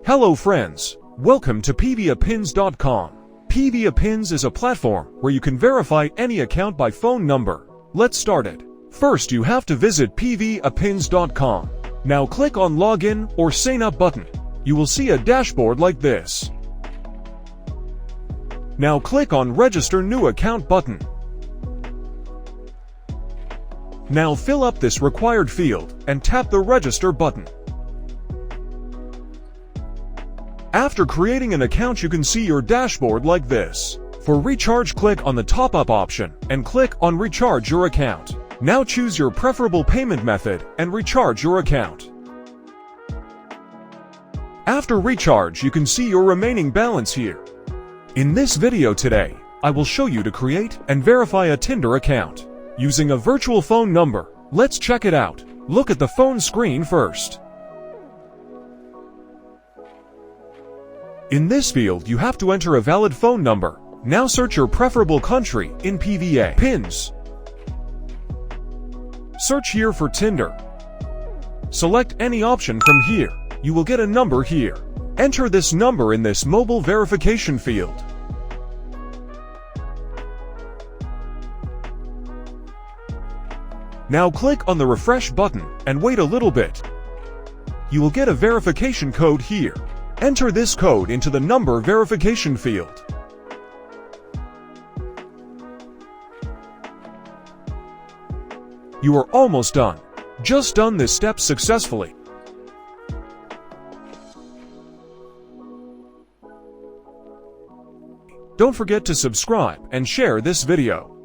Hello friends, welcome to PvaPins.com. PvaPins is a platform where you can verify any account by phone number. Let's start it. First, you have to visit PvaPins.com. Now click on Login or Sign Up button. You will see a dashboard like this. Now click on Register New Account button. Now fill up this required field and tap the Register button. After creating an account, you can see your dashboard like this. For recharge, click on the top up option and click on Recharge your account. Now choose your preferable payment method and recharge your account. After recharge, you can see your remaining balance here. In this video today, I will show you to create and verify a Tinder account using a virtual phone number. Let's check it out. Look at the phone screen first. In this field, you have to enter a valid phone number. Now search your preferable country in PvaPins. Search here for Tinder. Select any option from here. You will get a number here. Enter this number in this mobile verification field. Now click on the refresh button and wait a little bit. You will get a verification code here. Enter this code into the number verification field. You are almost done. Just done this step successfully. Don't forget to subscribe and share this video.